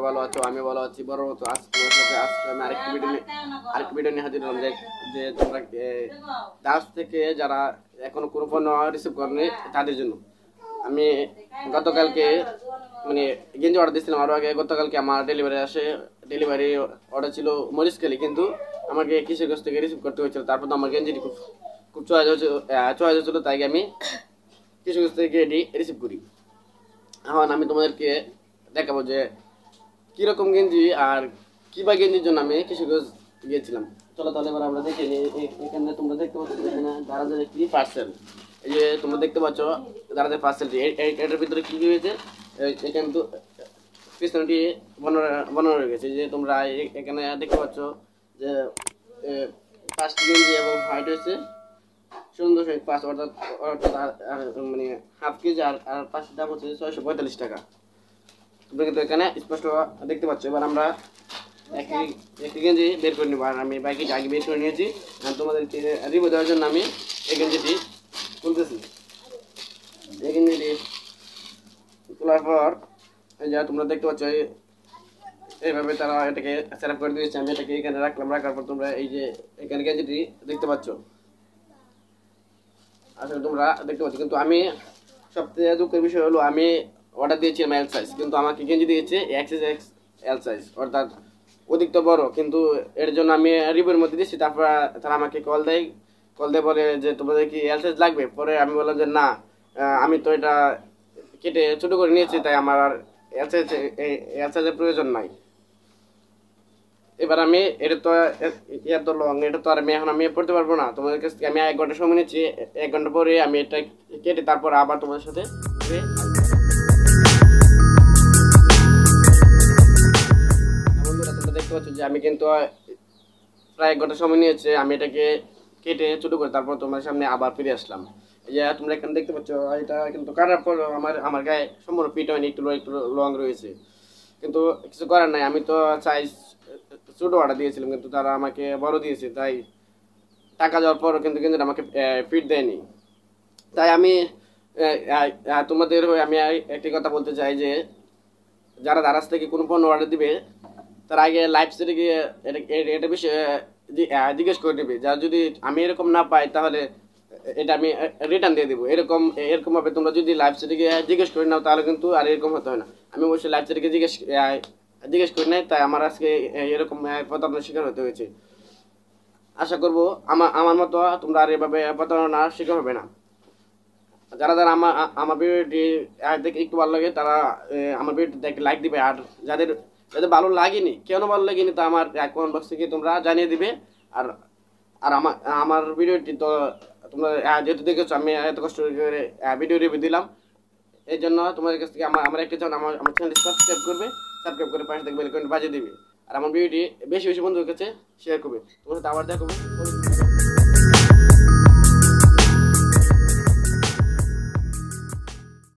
ভালো আছো, আমি ভালো আছি। বড় মতো আজকে আমি আরেকটি ভিডিও নিয়ে হাজির হলাম যে তোমরা দারাজ থেকে যারা এখনো কোনো পণ্য রিসিভ করেনি তাদের জন্য। আমি গতকালকে মানে গেঞ্জি অর্ডার দিয়েছিলাম আরও আগে। গতকালকে আমার ডেলিভারি অর্ডার ছিল মরিচকালি, কিন্তু আমাকে কিসের কাছ থেকে রিসিভ করতে হয়েছিল। তারপর তো আমার গেঞ্জিটি খুব চয়েস হয়েছিল, তাই আমি কিসের কাছ থেকে এটি রিসিভ করি। এখন আমি তোমাদেরকে দেখাবো যে কীরকম গেঞ্জি আর কী বা গেঞ্জির জন্য আমি কিশোরগঞ্জ গিয়েছিলাম। চলো তাহলে এবার আমরা দেখে নিই। এখানে তোমরা দেখতে পাচ্ছ এখানে দারাজের একটি পার্সেল। এই যে তোমরা দেখতে পাচ্ছ দারাজের পার্সেলটি, এটার ভিতরে কী কী হয়েছে এখানে তো পিছনটি বনানো রয়ে গেছে। যে তোমরা এখানে দেখতে পাচ্ছ যে 5টি গেঞ্জি এবং হোয়াইট হয়েছে সুন্দর 5, অর্থাৎ মানে হাফ কেজি, আর 5টির দাম হচ্ছে 645 টাকা। তোমরা কিন্তু এখানে স্পষ্ট দেখতে পাচ্ছ। এবার আমরা একটি গেঞ্জি বের করে নেব, আর আমি বাকিটি আগে বের করে নিয়েছি। তোমাদেরকে রিভিউ দেওয়ার জন্য আমি এই গেঞ্জিটি খুলতেছি। এই গেঞ্জিটি খোলার পর এই যা তোমরা দেখতে পাচ্ছ এইভাবে তারা এটাকে সেট আপ করে দিয়েছে। আমি এটাকে এখানে রাখলাম। রাখার পর তোমরা এই যে এখানে গেঞ্জিটি দেখতে পাচ্ছ, আসলে তোমরা দেখতে পাচ্ছ। কিন্তু আমি সবথেকে দুঃখের বিষয় হলো আমি অর্ডার দিয়েছিলাম এল সাইজ, কিন্তু আমাকে গেঞ্জি দিয়েছে XXL সাইজ, অর্থাৎ অধিকতর বড়। কিন্তু এর জন্য আমি রিভিউর মধ্যে দিচ্ছি। তারপর তারা আমাকে কল দেয় বলে যে তোমাদের কি এল সাইজ লাগবে। পরে আমি বললাম যে না, আমি তো এটা কেটে ছোটো করে নিয়েছি, তাই আমার আর এল সাইজের প্রয়োজন নাই। এবার আমি এটা তো এত লং, এটা তো আর আমি পড়তে পারবো না। তোমাদের কাছ থেকে আমি 1 ঘন্টা সময় নিচ্ছি। 1 ঘন্টা পরে আমি এটা কেটে তারপর আবার তোমাদের সাথে বন্ধুরা তোমরা দেখতে পাচ্ছ যে আমি কিন্তু প্রায় 1 ঘন্টা সময় নিয়েছে। আমি এটাকে কেটে ছোটো করে তারপর তোমার সামনে আবার ফিরে আসলাম। এই যে তোমরা এখানে দেখতে পাচ্ছ এটা কিন্তু কাটার পর আমার গায়ে সম্পূর্ণ ফিট হয়নি, একটু লং রয়েছে। কিন্তু কিছু করার নাই, আমি তো সাইজ ছোটো অর্ডার দিয়েছিলাম, কিন্তু তারা আমাকে বড় দিয়েছে। তাই টাকা যাওয়ার পরও কিন্তু আমাকে ফিট দেয়নি। তাই আমি তোমাদের হয়ে আমি একটি কথা বলতে চাই যে যারা দারাজ থেকে কোনো পণ্য অর্ডার দিবে তার আগে লাইভ সেটে গিয়ে এটা বিষয়ে জিজ্ঞেস করে নেবে। যা যদি আমি এরকম না পাই তাহলে এটা আমি রিটার্ন দিয়ে দেবো। এরকমভাবে তোমরা যদি লাইভ সেটে গিয়ে জিজ্ঞেস করে নাও তাহলে কিন্তু আর এরকম হতে হয় না। আমি অবশ্যই লাইভ সেটে গিয়ে জিজ্ঞেস করি নাই, তাই আমার আজকে এরকম প্রতারণার শিকার হতে হয়েছে। আশা করবো আমার মতো তোমরা আর এভাবে প্রতারণার শিকার হবে না। যারা আমার ভিডিওটি দেখে একটু ভালো লাগে তারা আমার ভিডিওটি দেখে লাইক দিবে। আর যাদের ভালো লাগেনি, কেন ভালো লাগেনি তা আমার কমেন্ট বক্স থেকে তোমরা জানিয়ে দিবে। আর আমার ভিডিওটি তো তোমরা যেহেতু দেখেছো আমি এত কষ্ট করে ভিডিও রিভিউ দিলাম, এই জন্য তোমাদের কাছ থেকে আমার একটি চ্যানেল আমার চ্যানেলটি সাবস্ক্রাইব করে পাশে দেখবে, বেল আইকনটি বাজিয়ে দিবে। আর আমার ভিডিওটি বেশি বন্ধুদের কাছে শেয়ার করবে। তোমার সাথে আবার দেখা হবে।